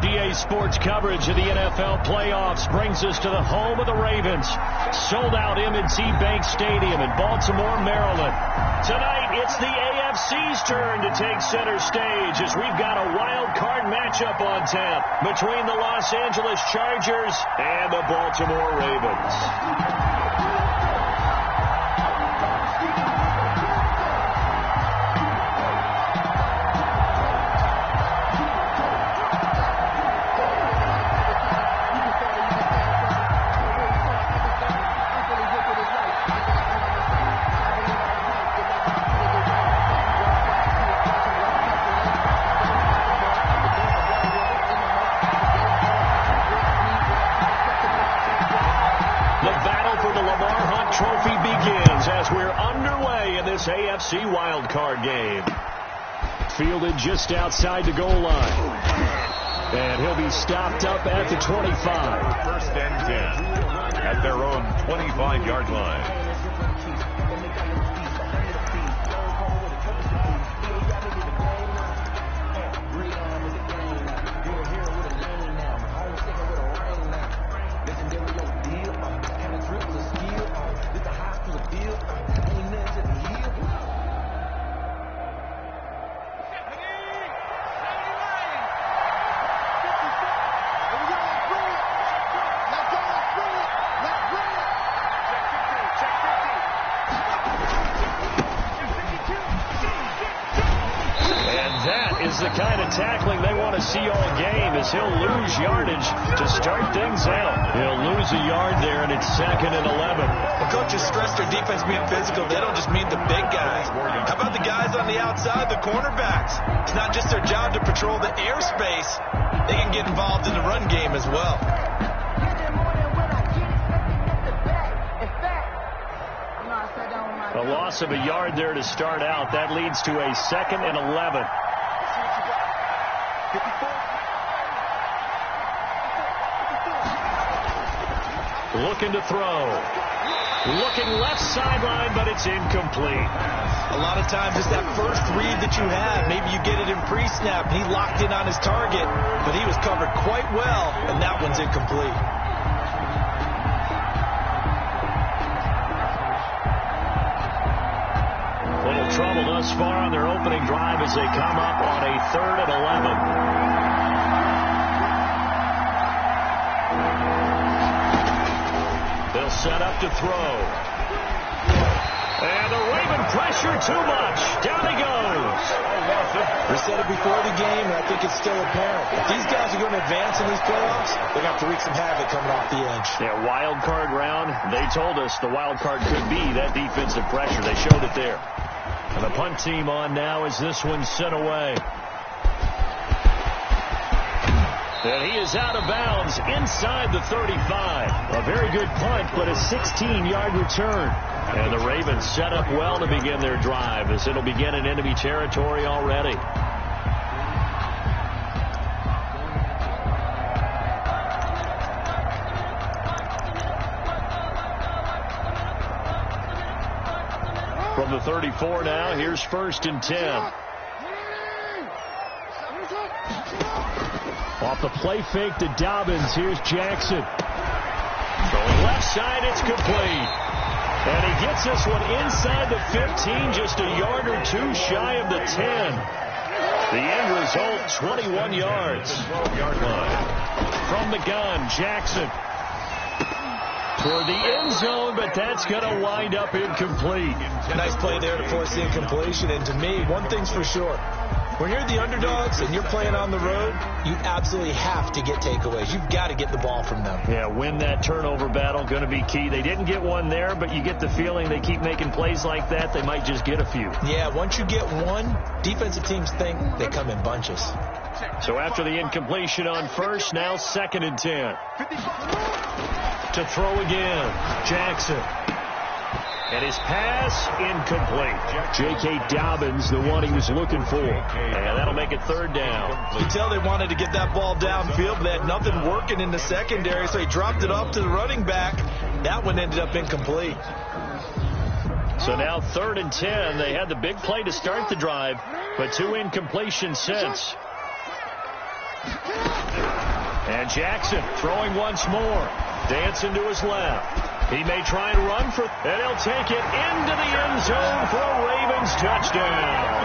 EA Sports coverage of the NFL playoffs brings us to the home of the Ravens. Sold out M&T Bank Stadium in Baltimore, Maryland. Tonight, it's the AFC's turn to take center stage as we've got a wild card matchup on tap between the Los Angeles Chargers and the Baltimore Ravens. AFC wildcard game. Fielded just outside the goal line. And he'll be stopped up at the 25. First and 10 at their own 25-yard line. The kind of tackling they want to see all game as he'll lose yardage to start things out. He'll lose a yard there, and it's 2nd and 11. The coaches stress their defense being physical. They don't just mean the big guys. How about the guys on the outside, the cornerbacks? It's not just their job to patrol the airspace. They can get involved in the run game as well. A loss of a yard there to start out. That leads to a 2nd and 11. Looking to throw. Looking left sideline, but it's incomplete. A lot of times it's that first read that you have. Maybe you get it in pre-snap, and he locked in on his target, but he was covered quite well, and that one's incomplete. Little trouble thus far on their opening drive as they come up on a 3rd and 11. They'll set up to throw. And the Raven pressure too much. Down he goes. We said it before the game, and I think it's still apparent. If these guys are going to advance in these playoffs, they're going to have to wreak some havoc coming off the edge. Yeah, wild card round. They told us the wild card could be that defensive pressure. They showed it there. And the punt team on now as this one's sent away. And he is out of bounds inside the 35. A very good punt, but a 16-yard return. And the Ravens set up well to begin their drive as it'll begin in enemy territory already. From the 34 now, here's 1st and 10. Off the play fake to Dobbins. Here's Jackson. Going left side, it's complete. And he gets this one inside the 15, just a yard or two shy of the 10. The end result, 21 yards. 12-yard line. From the gun, Jackson. Toward the end zone, but that's going to wind up incomplete. Nice play there to force the incompletion. And to me, one thing's for sure. When you're the underdogs and you're playing on the road, you absolutely have to get takeaways. You've got to get the ball from them. Yeah, win that turnover battle, going to be key. They didn't get one there, but you get the feeling they keep making plays like that, they might just get a few. Yeah, once you get one, defensive teams think they come in bunches. So after the incompletion on 1st, now 2nd and 10. To throw again, Jackson. And his pass incomplete. J.K. Dobbins, the one he was looking for. And that'll make it 3rd down. You tell they wanted to get that ball downfield, but they had nothing working in the secondary, so he dropped it off to the running back. That one ended up incomplete. So now 3rd and 10. They had the big play to start the drive, but 2 incompletions since. And Jackson throwing once more. Dancing to his left. He may try and run for, and he'll take it into the end zone for a Ravens touchdown.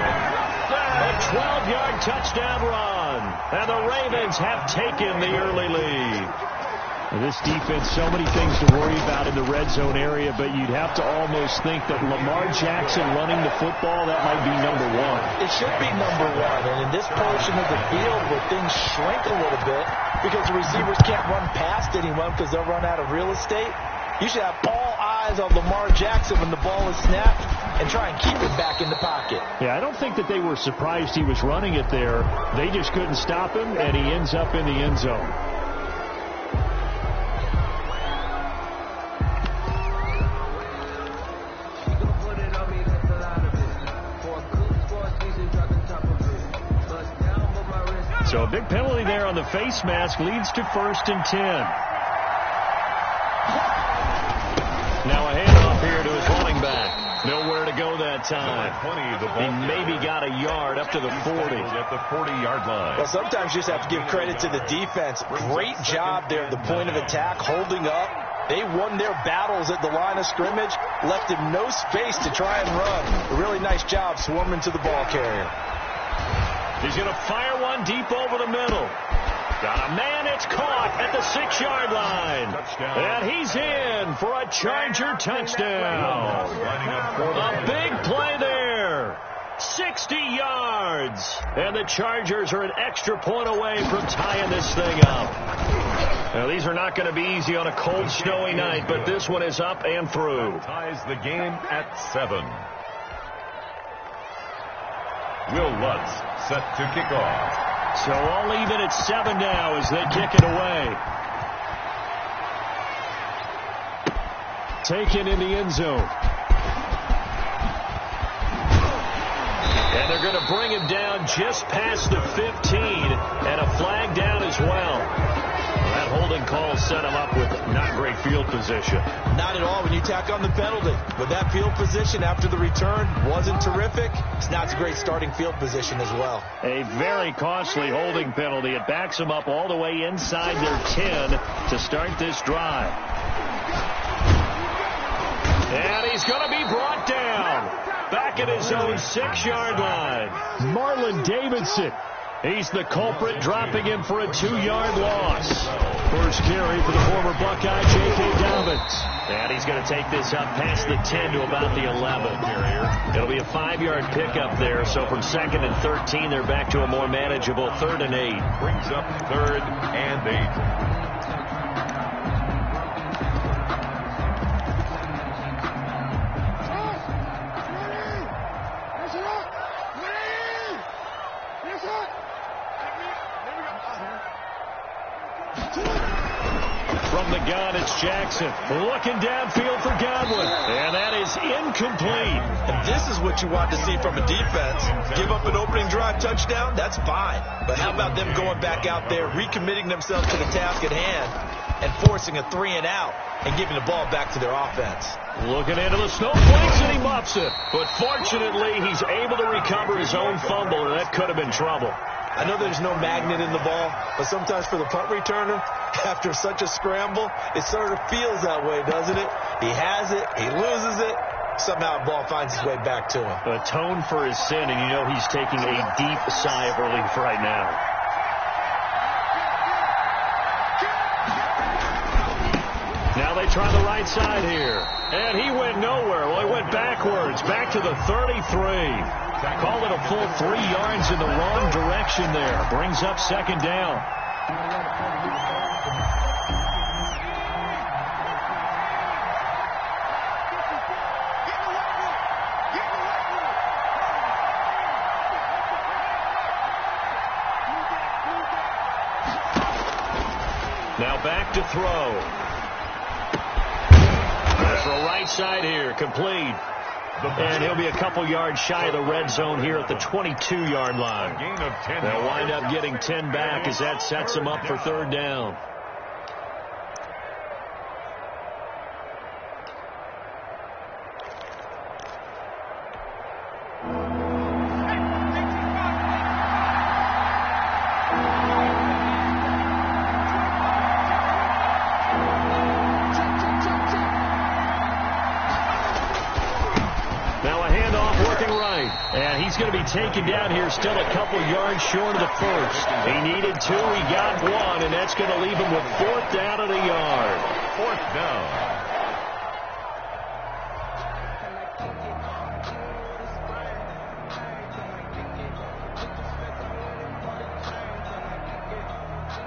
A 12-yard touchdown run. And the Ravens have taken the early lead. This defense, so many things to worry about in the red zone area, but you'd have to almost think that Lamar Jackson running the football, that might be number one. It should be number one, and in this portion of the field where things shrink a little bit because the receivers can't run past anyone because they'll run out of real estate, you should have all eyes on Lamar Jackson when the ball is snapped and try and keep it back in the pocket. Yeah, I don't think that they were surprised he was running it there. They just couldn't stop him, and he ends up in the end zone. So a big penalty there on the face mask leads to 1st and 10. Now a handoff here to his running back. Nowhere to go that time. He maybe got a yard up to the 40. At the 40-yard line. Well, sometimes you just have to give credit to the defense. Great job there at the point of attack, holding up. They won their battles at the line of scrimmage, left him no space to try and run. A really nice job swarming to the ball carrier. He's going to fire one deep over the middle. Got a man, it's caught at the 6-yard line. Touchdown. And he's in for a Charger touchdown. A big play there. 60 yards. And the Chargers are an extra point away from tying this thing up. Now, these are not going to be easy on a cold, snowy night, but this one is up and through. Ties the game at 7. Will Lutz set to kick off. So all even at 7 now as they kick it away. Taken in the end zone. And they're going to bring him down just past the 15, and a flag down as well. That holding call set him up with not great field position. Not at all when you tack on the penalty. But that field position after the return wasn't terrific. It's not a great starting field position as well. A very costly holding penalty. It backs them up all the way inside their 10 to start this drive. And he's going to be brought down. Back at his own 6-yard line. Marlon Davidson. He's the culprit, dropping him for a 2-yard loss. First carry for the former Buckeye, J.K. Dobbins. And he's going to take this up past the 10 to about the 11. It'll be a 5-yard pickup there. So from 2nd and 13, they're back to a more manageable 3rd and 8. Brings up 3rd and 8. From the gun, it's Jackson looking downfield for Godwin. And that is incomplete. And this is what you want to see from a defense. Give up an opening drive touchdown, that's fine. But how about them going back out there, recommitting themselves to the task at hand, and forcing a 3-and-out and giving the ball back to their offense. Looking into the snowflakes, and he muffs it. But fortunately, he's able to recover his own fumble, and that could have been trouble. I know there's no magnet in the ball, but sometimes for the punt returner, after such a scramble, it sort of feels that way, doesn't it? He has it, he loses it, somehow the ball finds its way back to him. Atone for his sin, and you know he's taking a deep sigh of relief right now. Now they try the right side here. And he went nowhere. Well, he went backwards, back to the 33. Called it a full 3 yards in the wrong direction there. Brings up 2nd down. Now back to throw. For a right side here, complete. And he'll be a couple yards shy of the red zone here at the 22-yard line. They'll wind up getting 10 back as that sets them up for 3rd down. he's going to be taken down here, still a couple yards short of the first. He needed 2, he got 1, and that's going to leave him with 4th down and a yard. 4th down.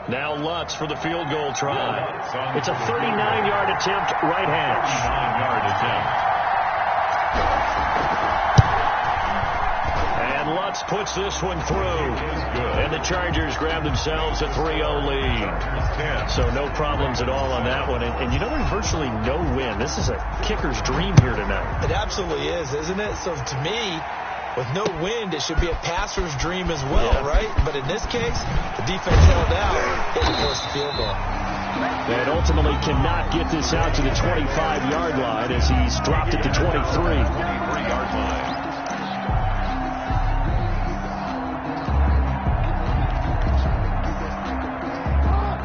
Now Lutz for the field goal try. It's a 39-yard attempt, right hash. 39-yard attempt. And Lutz puts this one through. And the Chargers grab themselves a 3-0 lead. So no problems at all on that one. And you know, there's virtually no win. This is a kicker's dream here tonight. It absolutely is, isn't it? So to me, with no wind, it should be a passer's dream as well, right? But in this case, the defense held out. They forced the field goal. And ultimately cannot get this out to the 25-yard line as he's dropped it to 23. 23-yard line.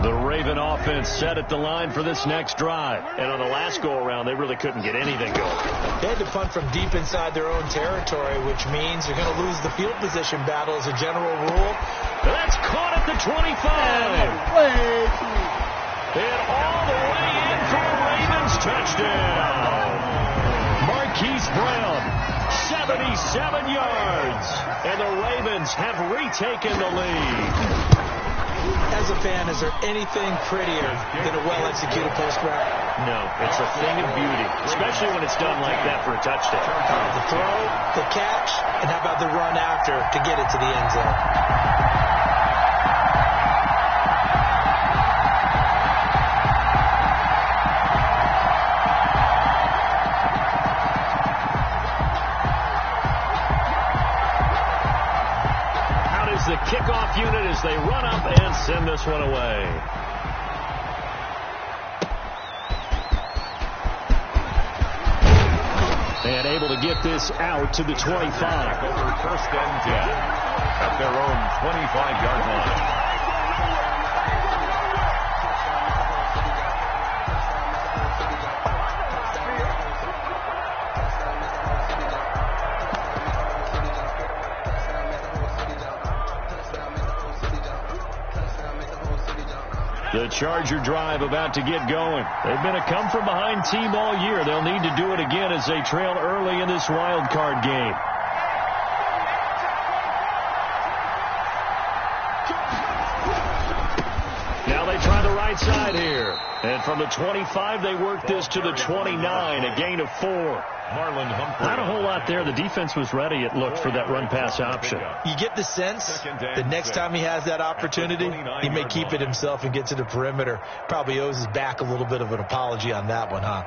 The Raven offense set at the line for this next drive. And on the last go-around, they really couldn't get anything going. They had to punt from deep inside their own territory, which means they're going to lose the field position battle as a general rule. That's caught at the 25. And all the way in for a Ravens touchdown. Marquise Brown, 77 yards. And the Ravens have retaken the lead. As a fan, is there anything prettier than a well-executed post route? No, it's a thing of beauty, especially when it's done like that for a touchdown. The throw, the catch, and how about the run after to get it to the end zone? The kickoff unit as they run up and send this one away. And able to get this out to the 25. Over 1st and 10 at their own 25-yard line. The Charger drive about to get going. They've been a come-from-behind team all year. They'll need to do it again as they trail early in this wild card game. Now they try the right side here. And from the 25, they work this to the 29, a gain of 4. Marlon Humphrey. Not a whole lot there. The defense was ready, it looked, for that run-pass option. You get the sense that next time he has that opportunity, he may keep it himself and get to the perimeter. Probably owes his back a little bit of an apology on that one, huh?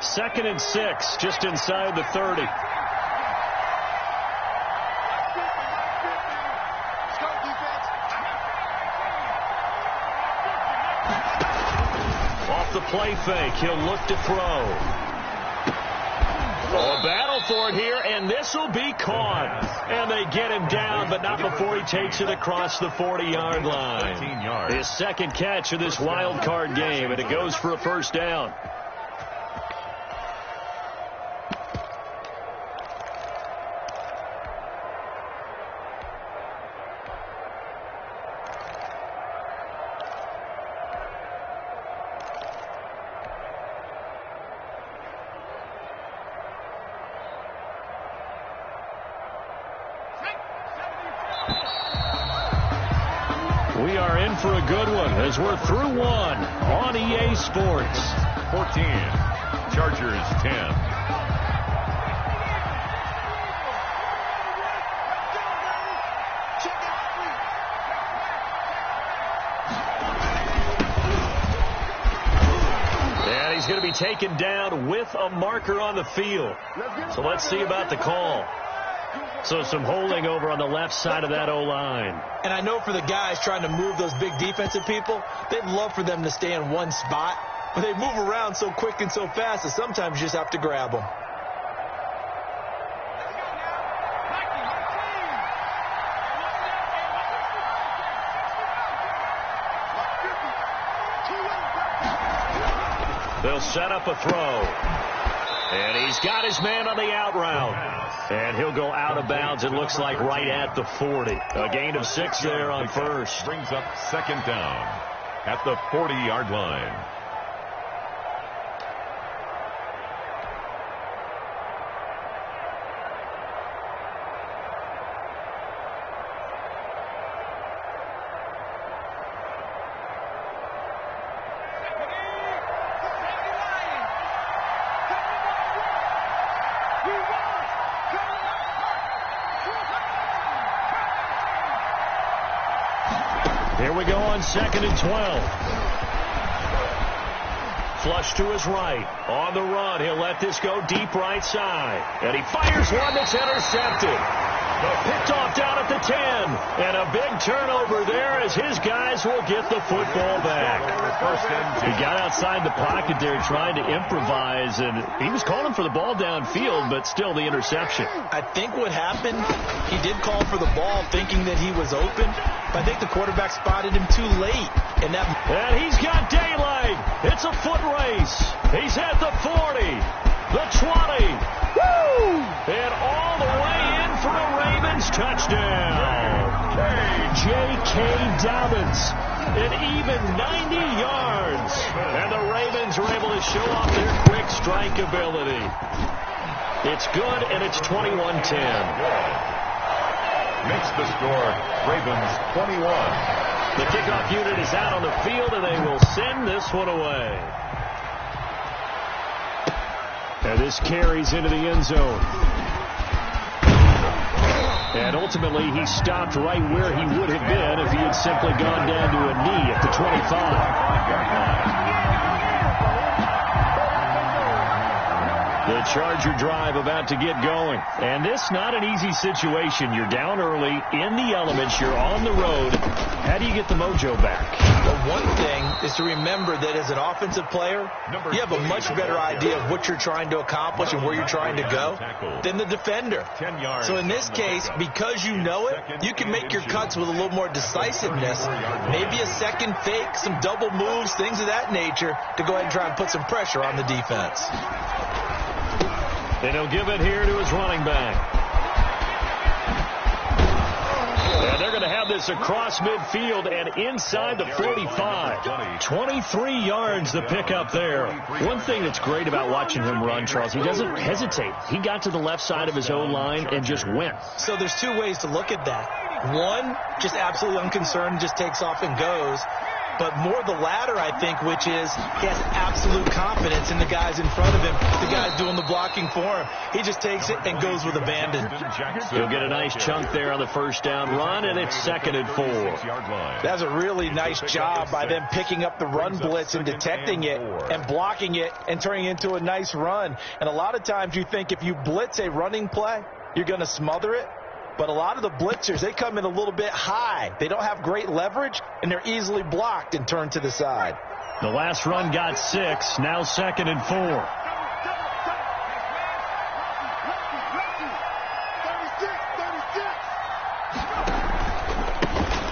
Second and 6, just inside the 30. Off the play fake, he'll look to throw. Oh, a battle for it here, and this will be caught. And they get him down, but not before he takes it across the 40-yard line. His second catch of this wild card game, and it goes for a first down. We are in for a good one as we're through one on EA Sports. 14, Chargers 10. And he's going to be taken down with a marker on the field. So let's see about the call. So some holding over on the left side of that O-line. And I know for the guys trying to move those big defensive people, they'd love for them to stay in one spot. But they move around so quick and so fast that sometimes you just have to grab them. They'll set up a throw. And he's got his man on the out route. And he'll go out of bounds, it looks like, right at the 40. A gain of 6 there on first. Brings up second down at the 40-yard line. Here we go on 2nd and 12. Flush to his right. On the run, he'll let this go deep right side. And he fires one that's intercepted. Picked off down at the 10. And a big turnover there as his guys will get the football back. He got outside the pocket there trying to improvise, and he was calling for the ball downfield, but still the interception. I think what happened, he did call for the ball thinking that he was open, but I think the quarterback spotted him too late. And he's got daylight. It's a foot race. He's at the 40, the 20. Woo! And all the way in for a Ravens touchdown. J.K. Dobbins, an even 90 yards. And the Ravens are able to show off their quick strike ability. It's good, and it's 21-10. Makes the score, Ravens 21. The kickoff unit is out on the field, and they will send this one away. And this carries into the end zone. And ultimately, he stopped right where he would have been if he had simply gone down to a knee at the 25. The Charger drive about to get going. And this not an easy situation. You're down early, in the elements, you're on the road. How do you get the mojo back? Well, one thing is to remember that as an offensive player, you have a much better idea of what you're trying to accomplish and where you're trying to go than the defender. So in this case, because you know it, you can make your cuts with a little more decisiveness. Maybe a second fake, some double moves, things of that nature to go ahead and try and put some pressure on the defense. And he'll give it here to his running back. And they're going to have this across midfield and inside the 45. 23 yards the pickup there. One thing that's great about watching him run, Charles, he doesn't hesitate. He got to the left side of his own line and just went. So there's two ways to look at that. One, just absolutely unconcerned, just takes off and goes. But more the latter, I think, which is he has absolute confidence in the guys in front of him, the guys doing the blocking for him. He just takes it and goes with abandon. He'll get a nice chunk there on the first down run, and it's 2nd and 4. That's a really nice job by them picking up the run blitz and detecting it and blocking it and turning it into a nice run. And a lot of times you think if you blitz a running play, you're going to smother it. But a lot of the blitzers, they come in a little bit high. They don't have great leverage, and they're easily blocked and turned to the side. The last run got 6, now 2nd and 4.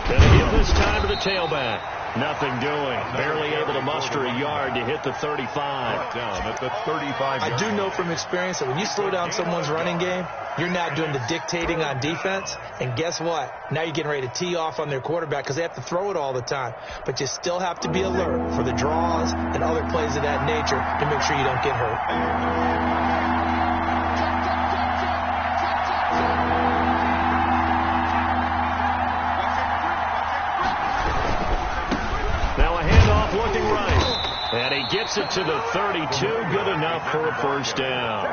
Gonna give this time to the tailback. Nothing doing. Barely able to muster a yard to hit the 35. Down at the 35. I do know from experience that when you slow down someone's running game, you're not doing the dictating on defense. And guess what? Now you're getting ready to tee off on their quarterback because they have to throw it all the time. But you still have to be alert for the draws and other plays of that nature to make sure you don't get hurt. Looking right, and he gets it to the 32, good enough for a first down.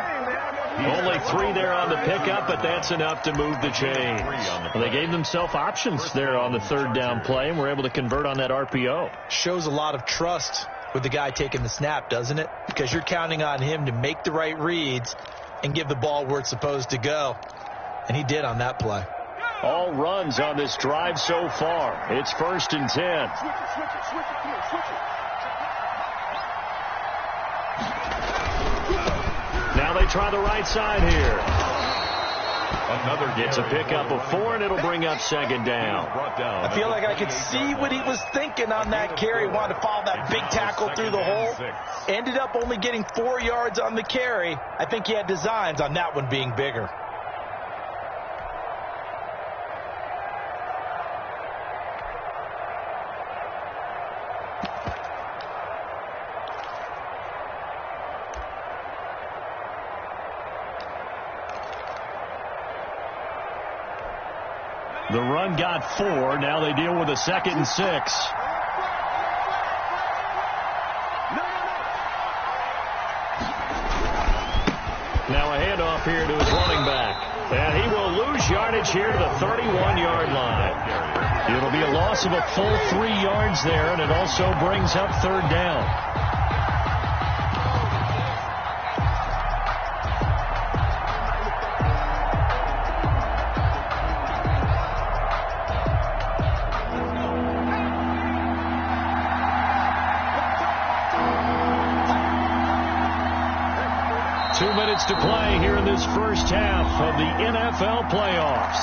Only 3 there on the pickup, but that's enough to move the chains. Well, they gave themselves options there on the 3rd down play, and were able to convert on that RPO. Shows a lot of trust with the guy taking the snap, doesn't it? Because you're counting on him to make the right reads and give the ball where it's supposed to go. And he did on that play. All runs on this drive so far. It's 1st and 10. Now they try the right side here. Another gets a pickup of 4, and it'll bring up second down. I feel like I could see what he was thinking on that carry. Wanted to follow that big tackle through the hole. Ended up only getting 4 yards on the carry. I think he had designs on that one being bigger. The run got 4. Now they deal with a 2nd and 6. Now a handoff here to his running back. And he will lose yardage here to the 31-yard line. It'll be a loss of a full 3 yards there, and it also brings up 3rd down. 2 minutes to play here in this first half of the NFL playoffs.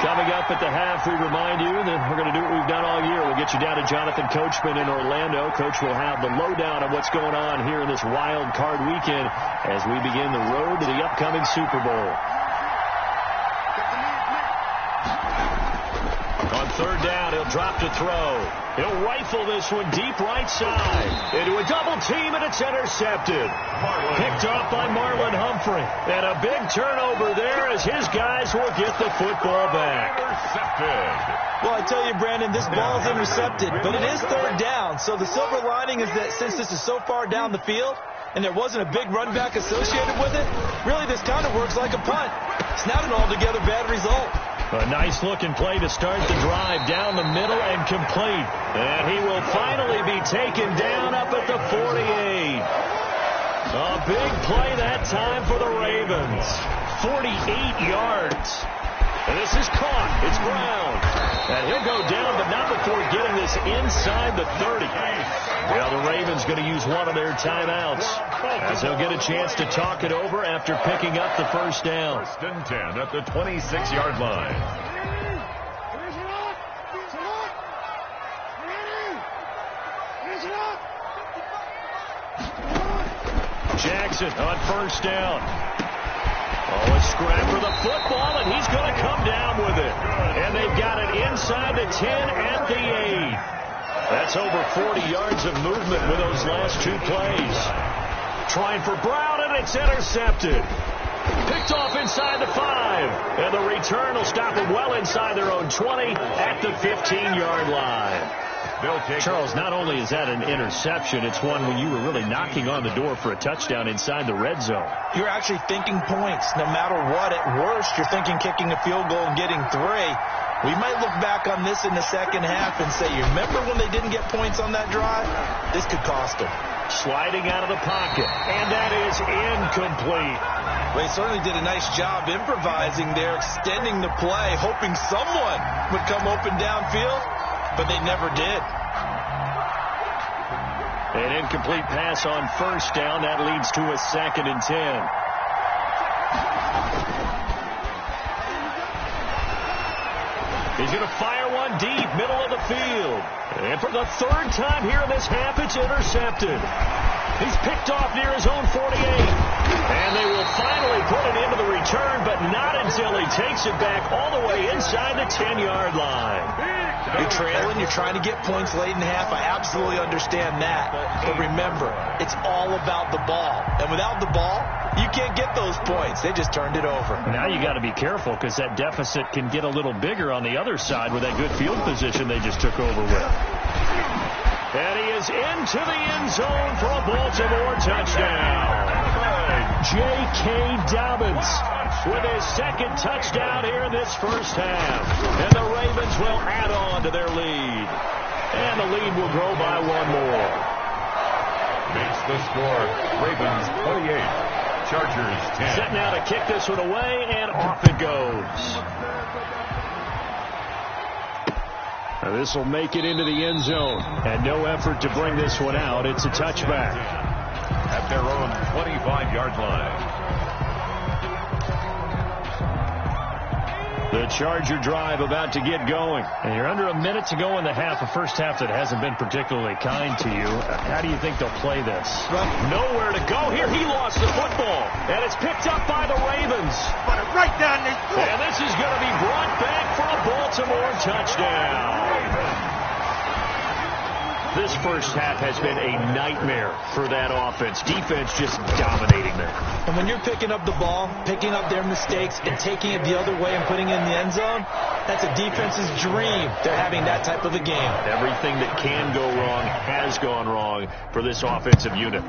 Coming up at the half, we remind you that we're going to do what we've done all year. We'll get you down to Jonathan Coachman in Orlando. Coach will have the lowdown of what's going on here in this wild card weekend as we begin the road to the upcoming Super Bowl. On 3rd down, he'll drop to throw. He'll rifle this one deep right side. Into a double team, and it's intercepted. Picked off by Marlon Humphrey. And a big turnover there as his guys will get the football back. Well, I tell you, Brandon, this ball's intercepted, but it is 3rd down. So the silver lining is that since this is so far down the field and there wasn't a big run back associated with it, really this kind of works like a punt. It's not an altogether bad result. A nice-looking play to start the drive down the middle and complete. And he will finally be taken down up at the 48. A big play that time for the Ravens. 48 yards. And this is caught. It's Brown. And he'll go down, but not before getting this inside the 30. Now the Ravens going to use one of their timeouts as they'll get a chance to talk it over after picking up the first down. 1st and 10 at the 26-yard line. Jackson on 1st down. Oh, a scrap for the football, and he's going to come down with it. And they've got it inside the 10 at the 8. That's over 40 yards of movement with those last 2 plays. Trying for Brown, and it's intercepted. Picked off inside the 5. And the return will stop them well inside their own 20 at the 15-yard line. Charles, not only is that an interception, it's one when you were really knocking on the door for a touchdown inside the red zone. You're actually thinking points. No matter what, at worst, you're thinking kicking a field goal and getting 3. We might look back on this in the second half and say, you remember when they didn't get points on that drive? This could cost them. Sliding out of the pocket, and that is incomplete. Well, he certainly did a nice job improvising there, extending the play, hoping someone would come open downfield, but they never did. An incomplete pass on 1st down. That leads to a 2nd and 10. He's going to fire one deep, middle of the field. And for the 3rd time here in this half, it's intercepted. He's picked off near his own 48. And they will finally put it into the return, but not until he takes it back all the way inside the 10-yard line. You're trailing, you're trying to get points late in the half. I absolutely understand that. But remember, it's all about the ball. And without the ball, you can't get those points. They just turned it over. Now you got to be careful because that deficit can get a little bigger on the other side with that good field position they just took over with. And he is into the end zone for a Baltimore touchdown. J.K. Dobbins with his 2nd touchdown here in this first half. And the Ravens will add on to their lead. And the lead will grow by 1 more. Makes the score Ravens 28, Chargers 10. Set now to kick this one away, and off it goes. This will make it into the end zone. And no effort to bring this one out. It's a touchback. At their own 25-yard line. The Charger drive about to get going. And you're under a minute to go in the half, a first half that hasn't been particularly kind to you. How do you think they'll play this? Nowhere to go here. He lost the football. And it's picked up by the Ravens. Right down there. And this is going to be brought back for a Baltimore touchdown. This first half has been a nightmare for that offense. Defense just dominating them. And when you're picking up the ball, picking up their mistakes, and taking it the other way and putting it in the end zone, that's a defense's dream. They're having that type of a game. Everything that can go wrong has gone wrong for this offensive unit.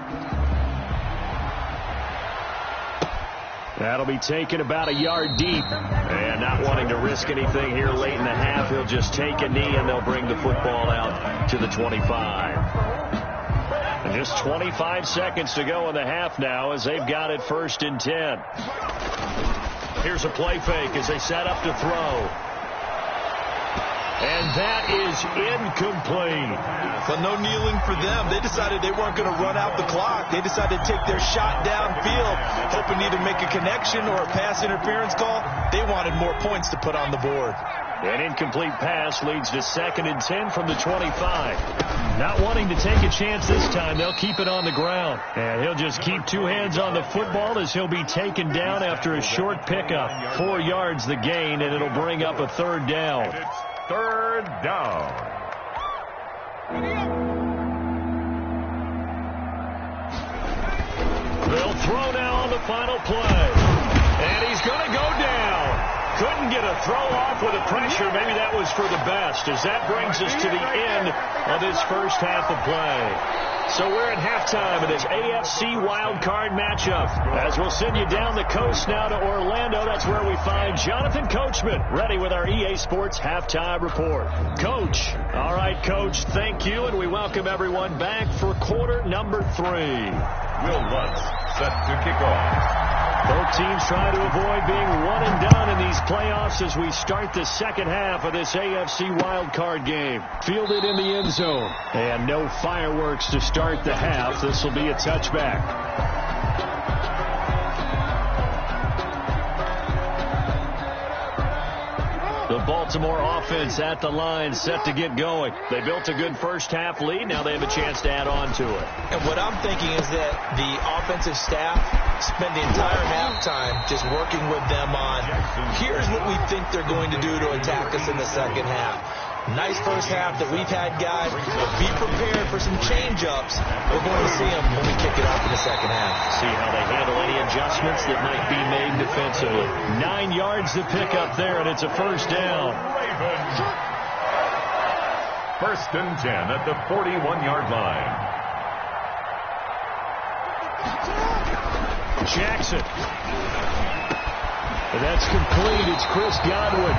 That'll be taken about a yard deep. And not wanting to risk anything here late in the half, he'll just take a knee and they'll bring the football out to the 25. And just 25 seconds to go in the half now as they've got it 1st and 10. Here's a play fake as they set up to throw. And that is incomplete. But no kneeling for them. They decided they weren't going to run out the clock. They decided to take their shot downfield, hoping to either make a connection or a pass interference call. They wanted more points to put on the board. An incomplete pass leads to 2nd and 10 from the 25. Not wanting to take a chance this time, they'll keep it on the ground. And he'll just keep 2 hands on the football as he'll be taken down after a short pickup. 4 yards the gain, and it'll bring up a 3rd down. 3rd down. They'll throw now on the final play. And he's going to go down. Couldn't get a throw off with the pressure. Maybe that was for the best, as that brings us to the end of this first half of play. So we're at halftime of this AFC wildcard matchup. As we'll send you down the coast now to Orlando, that's where we find Jonathan Coachman, ready with our EA Sports halftime report. Coach. All right, Coach, thank you, and we welcome everyone back for quarter number 3. Will Lutz set to kick off. Both teams try to avoid being one and done in these playoffs as we start the second half of this AFC wildcard game. Fielded in the end zone. And no fireworks to start the half. This will be a touchback. The Baltimore offense at the line, set to get going. They built a good first half lead. Now they have a chance to add on to it. And what I'm thinking is that the offensive staff spent the entire halftime just working with them on, here's what we think they're going to do to attack us in the second half. Nice first half that we've had, guys. But be prepared for some change-ups. We're going to see them when we kick it off in the second half. See how they handle any adjustments that might be made defensively. 9 yards to pick up there, and it's a 1st down. 1st and 10 at the 41-yard line. Jackson. And that's complete. It's Chris Godwin.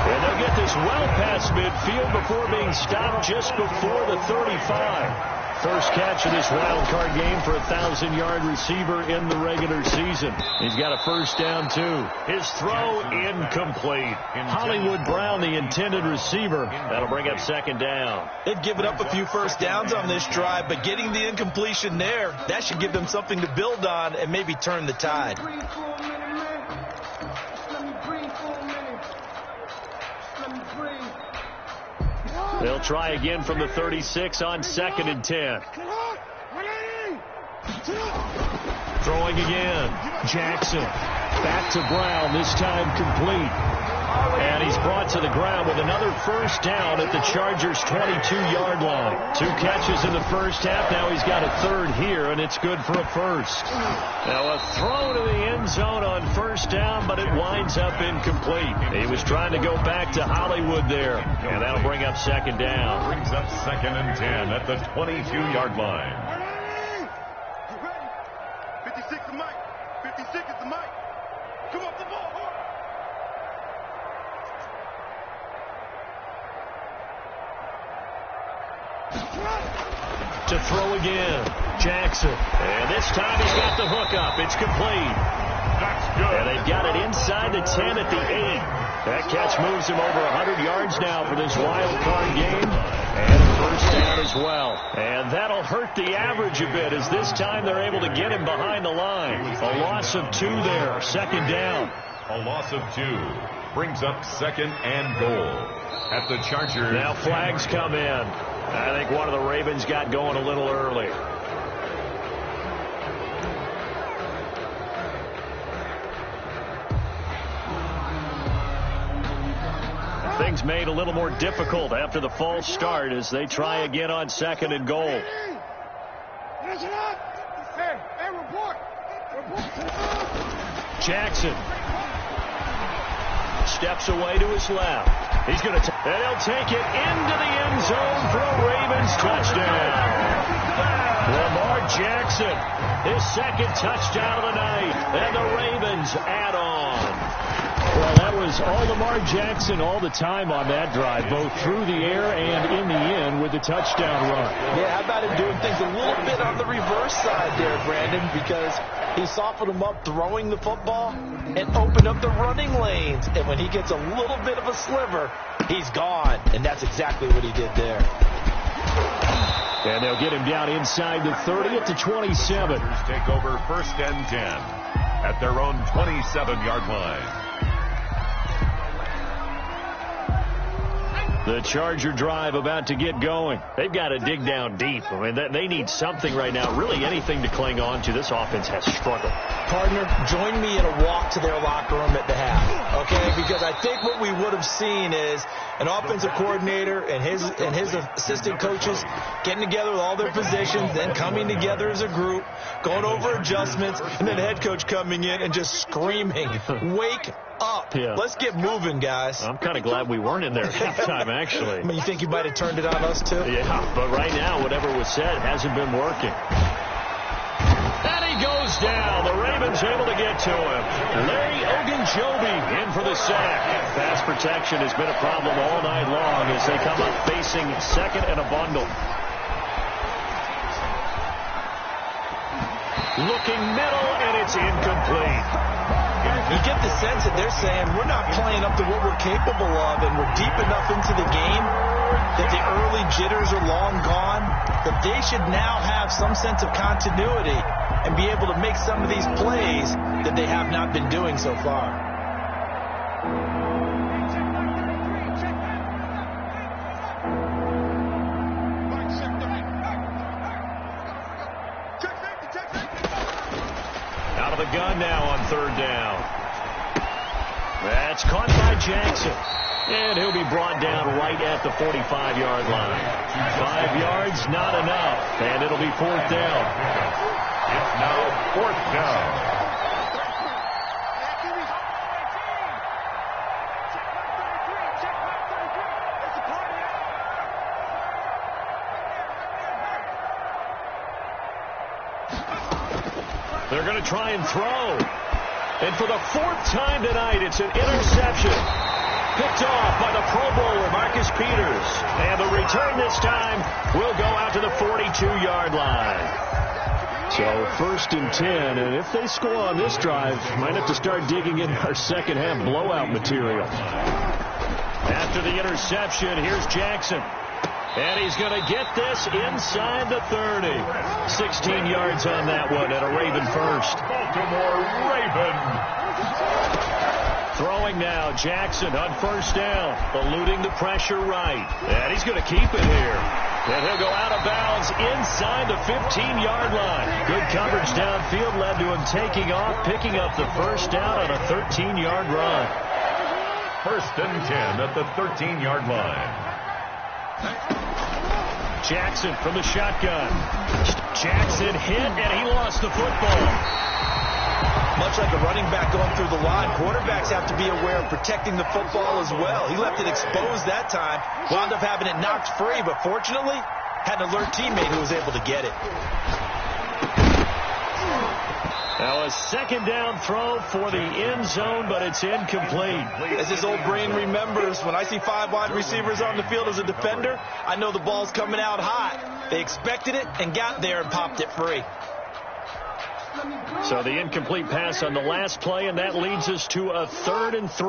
And they'll get this well past midfield before being stopped just before the 35. First catch of this wild card game for a 1,000-yard receiver in the regular season. He's got a 1st down, too. His throw incomplete. Hollywood Brown, the intended receiver. That'll bring up 2nd down. They've given up a few 1st downs on this drive, but getting the incompletion there, that should give them something to build on and maybe turn the tide. They'll try again from the 36 on 2nd and 10. Throwing again. Jackson. Back to Brown, this time complete. And he's brought to the ground with another 1st down at the Chargers' 22-yard line. 2 catches in the first half. Now he's got a 3rd here, and it's good for a 1st. Now a throw to the end zone on 1st down, but it winds up incomplete. He was trying to go back to Hollywood there, and that'll bring up 2nd down. Brings up 2nd and 10 at the 22-yard line. 56 is Mike. 56 is the Mike. Come up the ball. To throw again. Jackson. And this time he's got the hook up. It's complete. That's good. And they've got it inside the 10 at the 8. That catch moves him over 100 yards now for this wild card game. And a 1st down as well. And that'll hurt the average a bit, as this time they're able to get him behind the line. A loss of 2 there. 2nd down. A loss of 2 brings up 2nd and goal at the Chargers. Now flags come in. I think one of the Ravens got going a little early. Things made a little more difficult after the false start as they try again on 2nd and goal. Jackson steps away to his left. He's going to and he'll take it into the end zone for a Ravens touchdown. Lamar Jackson, his 2nd touchdown of the night, and the Ravens add on. Well, that was all Lamar Jackson all the time on that drive, both through the air and in the end with the touchdown run. Yeah, how about him doing things a little bit on the reverse side there, Brandon, because he softened him up throwing the football and opened up the running lanes. And when he gets a little bit of a sliver, he's gone. And that's exactly what he did there. And they'll get him down inside the 30 at the 27. Take over 1st and 10 at their own 27-yard line. The Charger drive about to get going. They've got to dig down deep. I mean, they need something right now, really anything to cling on to. This offense has struggled. Partner, join me in a walk to their locker room at the half, okay? Because I think what we would have seen is an offensive coordinator and his assistant coaches getting together with all their positions, then coming together as a group, going over adjustments, and then the head coach coming in and just screaming, "Wake up. Yeah. Let's get moving, guys." I'm kind of glad we weren't in there at halftime, actually. I mean, you think you might have turned it on us, too? Yeah, but right now, whatever was said hasn't been working. And he goes down. The Ravens able to get to him. Larry Ogunjobi in for the sack. Pass protection has been a problem all night long as they come up facing 2nd and a bundle. Looking middle, and it's incomplete. You get the sense that they're saying we're not playing up to what we're capable of, and we're deep enough into the game that the early jitters are long gone, that they should now have some sense of continuity and be able to make some of these plays that they have not been doing so far. Out of the gun now on 3rd down. That's caught by Jackson. And he'll be brought down right at the 45-yard line. 5 yards, not enough. And it'll be 4th down. It's now 4th down. They're going to try and throw. And for the 4th time tonight, it's an interception. Picked off by the Pro Bowler, Marcus Peters. And the return this time will go out to the 42-yard line. So 1st and 10, and if they score on this drive, might have to start digging in our second-half blowout material. After the interception, here's Jackson. And he's going to get this inside the 30. 16 yards on that one, and a Raven first. Baltimore Ravens. Throwing now, Jackson on 1st down, eluding the pressure right. And he's going to keep it here. And he'll go out of bounds inside the 15-yard line. Good coverage downfield led to him taking off, picking up the 1st down on a 13-yard run. 1st and 10 at the 13-yard line. Jackson from the shotgun. Jackson hit, and he lost the football. Much like a running back going through the line, quarterbacks have to be aware of protecting the football as well. He left it exposed that time, wound up having it knocked free, but fortunately, had an alert teammate who was able to get it. Now a 2nd down throw for the end zone, but it's incomplete. As his old brain remembers, when I see 5 wide receivers on the field as a defender, I know the ball's coming out hot. They expected it and got there and popped it free. So the incomplete pass on the last play, and that leads us to a 3rd and 3.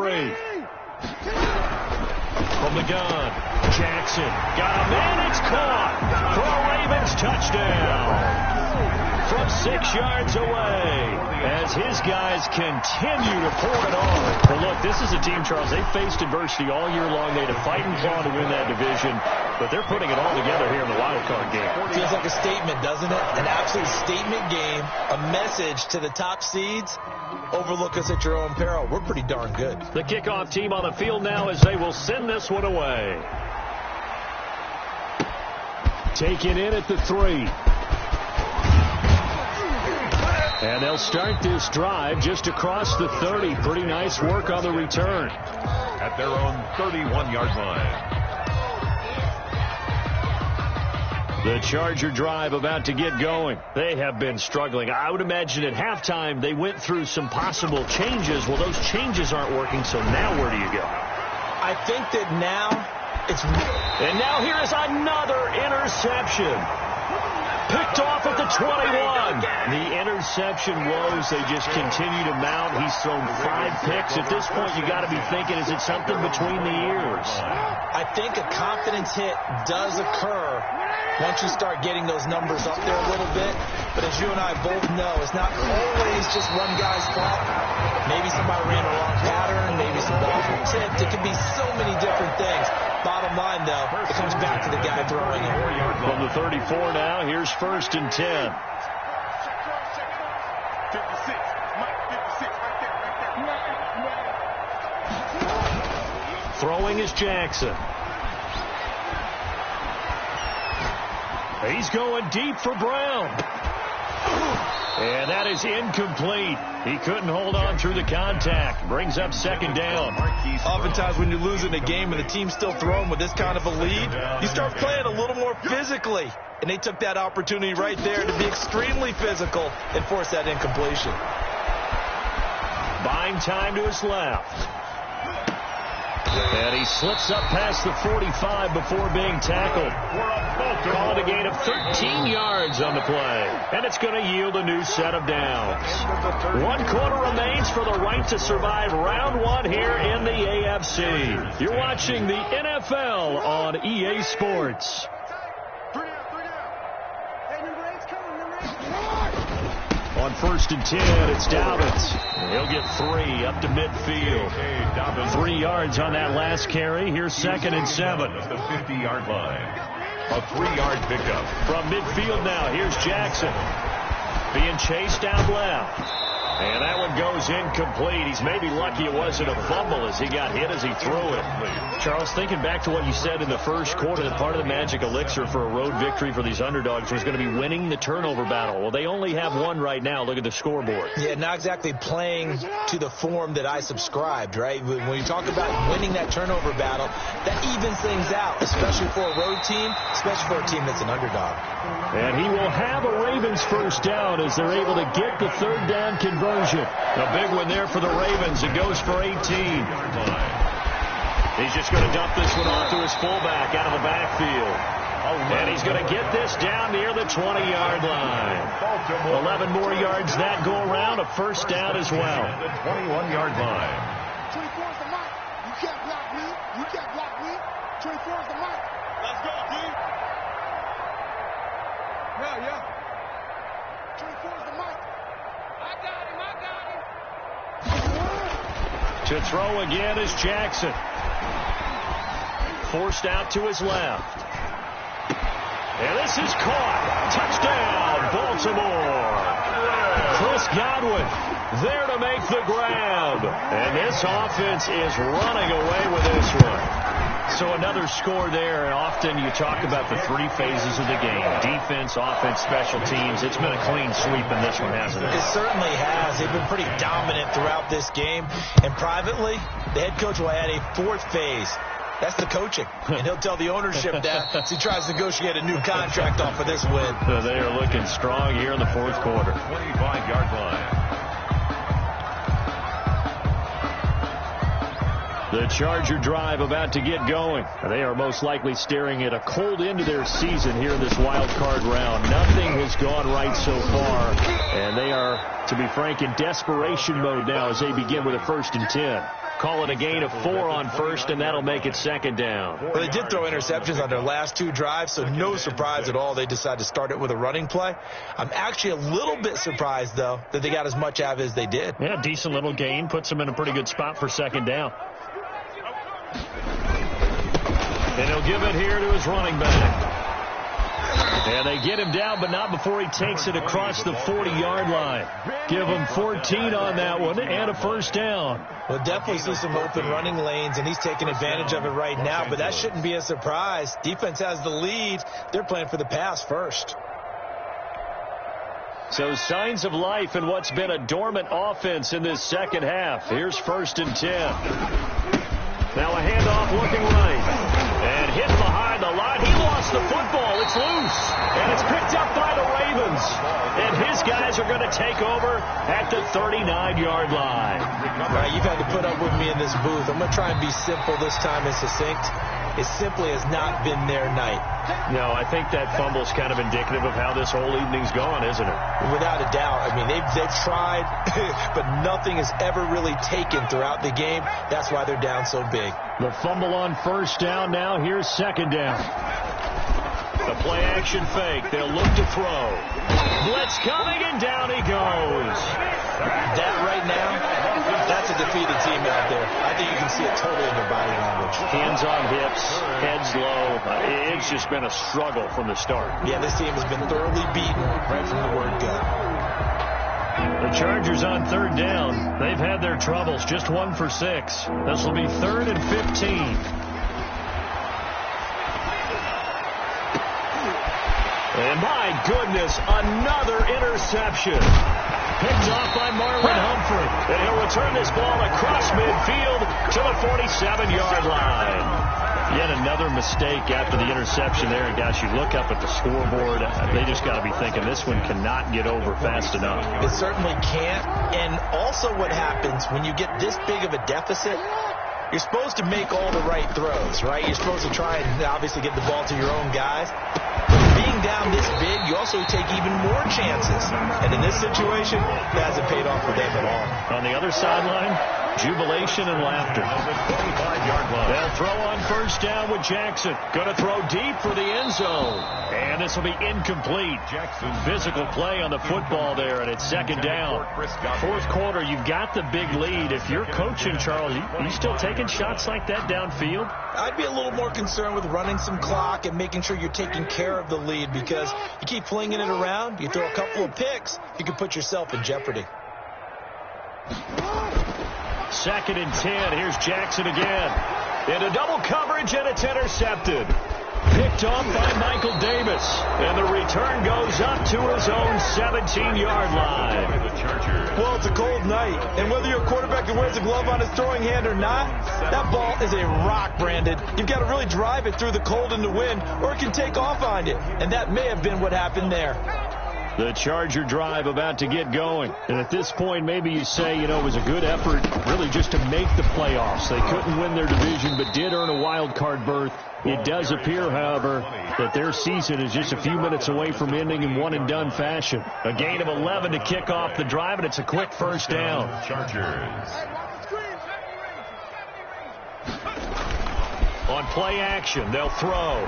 From the gun, Jackson got a man, it's caught for a Ravens touchdown. From 6 yards away as his guys continue to pour it on. Well, look, this is a team, Charles, they faced adversity all year long. They had to fight and claw to win that division, but they're putting it all together here in the wild card game. Feels like a statement, doesn't it? An absolute statement game, a message to the top seeds. Overlook us at your own peril. We're pretty darn good. The kickoff team on the field now as they will send this one away. Taken in at the 3. And they'll start this drive just across the 30. Pretty nice work on the return. At their own 31-yard line. The Charger drive about to get going. They have been struggling. I would imagine at halftime they went through some possible changes. Well, those changes aren't working, so now where do you go? I think that now it's... And now here is another interception. Picked off at the 21. The interception woes, they just continue to mount. He's thrown 5 picks. At this point, you got to be thinking, is it something between the ears? I think a confidence hit does occur once you start getting those numbers up there a little bit. But as you and I both know, it's not always just one guy's fault. Maybe somebody ran a wrong pattern. Maybe some balls were tipped. It can be so many different things. Bottom line, though, it comes back to the guy throwing it. From the 34 now, here's 1st and 10. 56. Mike, 56. Right there. Throwing is Jackson. He's going deep for Brown. And that is incomplete. He couldn't hold on through the contact. Brings up 2nd down. Oftentimes when you're losing a game and the team's still throwing with this kind of a lead, you start playing a little more physically. And they took that opportunity right there to be extremely physical and force that incompletion. Buying time to his left. And he slips up past the 45 before being tackled. Called a gain of 13 yards on the play. And it's going to yield a new set of downs. 1 quarter remains for the right to survive round 1 here in the AFC. You're watching the NFL on EA Sports. On 1st and 10, it's Dobbins. He'll get 3 up to midfield. 3 yards on that last carry. Here's 2nd and 7. The 50-yard line. A 3-yard pickup. From midfield now, here's Jackson. Being chased out left. And that one goes incomplete. He's maybe lucky it wasn't a fumble as he got hit as he threw it. Charles, thinking back to what you said in the first quarter, that part of the magic elixir for a road victory for these underdogs was going to be winning the turnover battle. Well, they only have 1 right now. Look at the scoreboard. Yeah, not exactly playing to the form that I subscribed, right? When you talk about winning that turnover battle, that evens things out, especially for a road team, especially for a team that's an underdog. And he will have a Ravens 1st down as they're able to get the 3rd down conversion. A big one there for the Ravens. It goes for 18. He's just going to dump this one off to his fullback out of the backfield. And he's going to get this down near the 20-yard line. 11 more yards that go around. A 1st down as well. The 21-yard line. 24 is the mic. You can't block me. You can't block me. 24 is the mic. Let's go, D. Yeah. 24 is the mic. I got him. To throw again is Jackson. Forced out to his left. And this is caught. Touchdown, Baltimore. Chris Godwin there to make the grab. And this offense is running away with this one. So another score there, and often you talk about the 3 phases of the game. Defense, offense, special teams. It's been a clean sweep in this one, hasn't it? It certainly has. They've been pretty dominant throughout this game. And privately, the head coach will add a 4th phase. That's the coaching. And he'll tell the ownership that as he tries to negotiate a new contract off of this win. They are looking strong here in the 4th quarter. 25-yard line. The Charger drive about to get going. They are most likely staring at a cold end to their season here in this wild card round. Nothing has gone right so far, and they are, to be frank, in desperation mode now as they begin with a 1st and 10. Call it a gain of 4 on first, and that'll make it second down. Well, they did throw interceptions on their last 2 drives, so no surprise at all they decided to start it with a running play. I'm actually a little bit surprised, though, that they got as much out of it as they did. Yeah, decent little gain. Puts them in a pretty good spot for second down. And he'll give it here to his running back. And they get him down, but not before he takes it across the 40-yard line. Give him 14 on that one and a first down. Well, definitely see some open running lanes, and he's taking advantage of it right now, but that shouldn't be a surprise. Defense has the lead. They're playing for the pass first. So signs of life in what's been a dormant offense in this second half. Here's 1st and 10. Now a handoff looking right. And hit behind the line. He lost the football. It's loose. And it's picked up by the Ravens. And his guys are going to take over at the 39-yard line. All right, you've had to put up with me in this booth. I'm going to try and be simple this time and succinct. It simply has not been their night. No, I think that fumble's kind of indicative of how this whole evening's gone, isn't it? Without a doubt. I mean, they've tried, but nothing has ever really taken throughout the game. That's why they're down so big. The fumble on first down now. Here's second down. The play action fake. They'll look to throw. Blitz coming, and down he goes. That right now, that's a defeated team out there. I think you can see it totally in their body language. Hands on hips, heads low. It's just been a struggle from the start. Yeah, this team has been thoroughly beaten right from the word go. The Chargers on third down. They've had their troubles. Just 1 for 6. This will be 3rd and 15. And my goodness, another interception. Picked off by Marlon Humphrey. And he'll return this ball across midfield to the 47-yard line. Yet another mistake after the interception there. And gosh, you look up at the scoreboard, they just got to be thinking this one cannot get over fast enough. It certainly can't. And also what happens when you get this big of a deficit, you're supposed to make all the right throws, right? You're supposed to try and obviously get the ball to your own guys. Being down this big, you also take even more chances. And in this situation, it hasn't paid off for them at all. On the other sideline, jubilation and laughter. They'll throw on first down with Jackson. Going to throw deep for the end zone. And this will be incomplete. Physical play on the football there, and it's second down. 4th quarter, you've got the big lead. If you're coaching, Charles, you still taking shots like that downfield? I'd be a little more concerned with running some clock and making sure you're taking care of the lead, because you keep flinging it around, you throw a couple of picks, you can put yourself in jeopardy. 2nd and 10. Here's Jackson again. Into double coverage, and it's intercepted. Picked off by Michael Davis. And the return goes up to his own 17-yard line. Well, it's a cold night. And whether you're a quarterback who wears a glove on his throwing hand or not, that ball is a rock, Brandon. You've got to really drive it through the cold and the wind, or it can take off on you. And that may have been what happened there. The Charger drive about to get going. And at this point, maybe you say, it was a good effort really just to make the playoffs. They couldn't win their division, but did earn a wild card berth. It does appear, however, that their season is just a few minutes away from ending in one-and-done fashion. A gain of 11 to kick off the drive, and it's a quick first down. Chargers. On play action, they'll throw.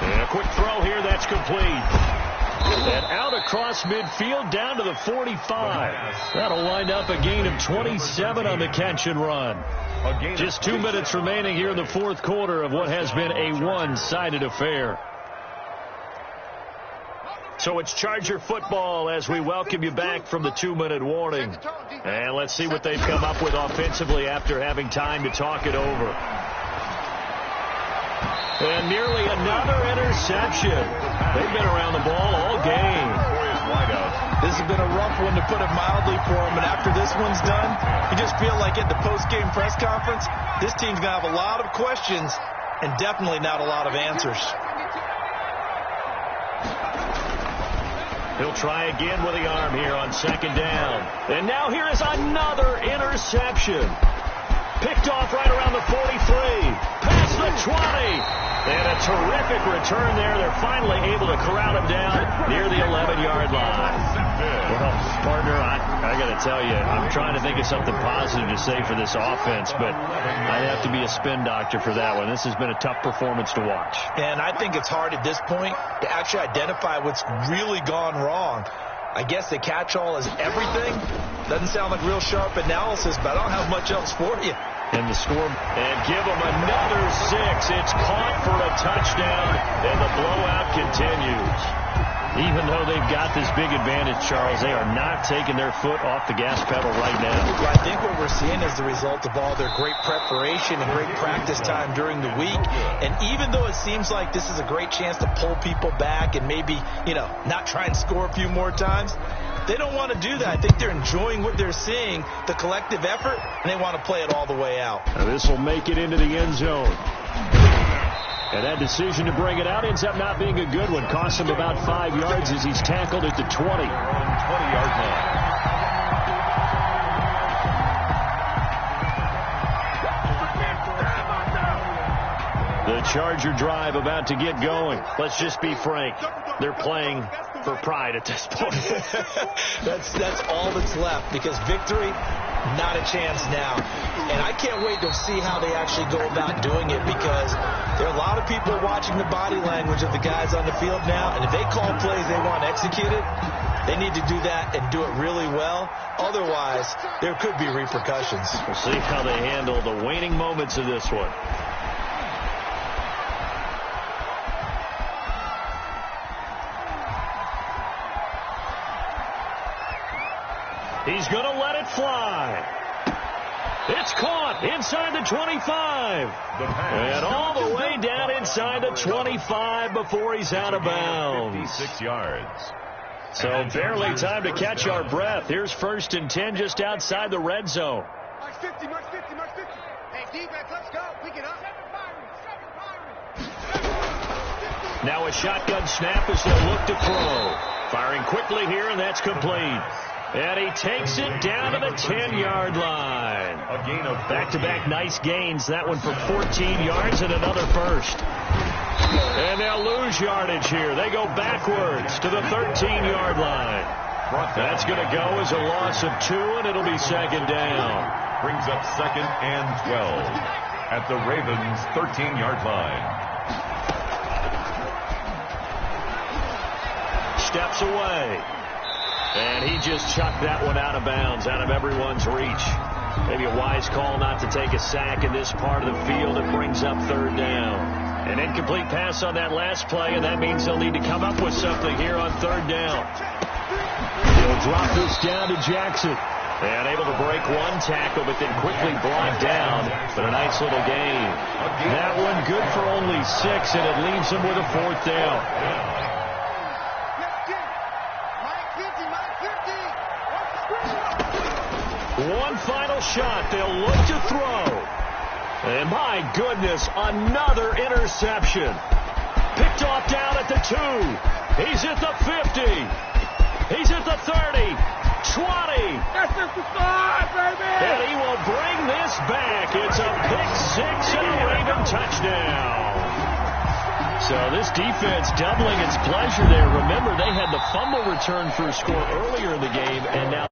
And a quick throw here, that's complete. And out across midfield down to the 45. That'll wind up a gain of 27 on the catch and run. Just 2 minutes remaining here in the 4th quarter of what has been a one-sided affair. So it's Charger football as we welcome you back from the 2-minute warning. And let's see what they've come up with offensively after having time to talk it over. And nearly another interception. They've been around the ball all game. This has been a rough one, to put it mildly, for them. And after this one's done, you just feel like at the post-game press conference, this team's going to have a lot of questions and definitely not a lot of answers. He'll try again with the arm here on second down. And now here is another interception. Picked off right around the 43. Past the 20. And a terrific return there. They're finally able to corral him down near the 11-yard line. Well, partner, I got to tell you, I'm trying to think of something positive to say for this offense, but I'd have to be a spin doctor for that one. This has been a tough performance to watch. And I think it's hard at this point to actually identify what's really gone wrong. I guess the catch-all is everything. Doesn't sound like real sharp analysis, but I don't have much else for you. And the score, and give them another 6. It's caught for a touchdown, and the blowout continues. Even though they've got this big advantage, Charles, they are not taking their foot off the gas pedal right now. Well, I think what we're seeing is the result of all their great preparation and great practice time during the week. And even though it seems like this is a great chance to pull people back and maybe, not try and score a few more times, they don't want to do that. I think they're enjoying what they're seeing, the collective effort, and they want to play it all the way out. Now this will make it into the end zone. And that decision to bring it out ends up not being a good one. Costs him about 5 yards as he's tackled at the 20. 20-yard line. The Charger drive about to get going. Let's just be frank. They're playing for pride at this point. That's all that's left, because victory, not a chance now. And I can't wait to see how they actually go about doing it, because there are a lot of people watching the body language of the guys on the field now, and if they call plays they want executed, they need to do that and do it really well. Otherwise, there could be repercussions. We'll see how they handle the waning moments of this one. He's going to let it fly. It's caught inside the 25. And all the way down inside the 25 before he's out of bounds. 56 yards. So barely time to catch our breath. Here's 1st and 10 just outside the red zone. Mark 50, Mark 50, Mark 50. Hey, defense, let's go. Pick it up. Now a shotgun snap as they'll look to throw. Firing quickly here, and that's complete. And he takes it down to the 10-yard line. A gain of back-to-back nice gains. That one for 14 yards and another first. And they'll lose yardage here. They go backwards to the 13-yard line. That's going to go as a loss of 2, and it'll be 2nd down. Brings up 2nd and 12 at the Ravens' 13-yard line. Steps away. And he just chucked that one out of bounds, out of everyone's reach. Maybe a wise call not to take a sack in this part of the field. It brings up 3rd down. An incomplete pass on that last play, and that means they'll need to come up with something here on 3rd down. He'll drop this down to Jackson. And able to break one tackle, but then quickly brought down. But a nice little gain. That one good for only 6, and it leaves him with a 4th down. One final shot. They'll look to throw. And my goodness, another interception. Picked off down at the 2. He's at the 50. He's at the 30. 20. That's just the start, baby. And he will bring this back. It's a pick 6 and a Raven touchdown. So this defense doubling its pleasure there. Remember, they had the fumble return for a score earlier in the game, and now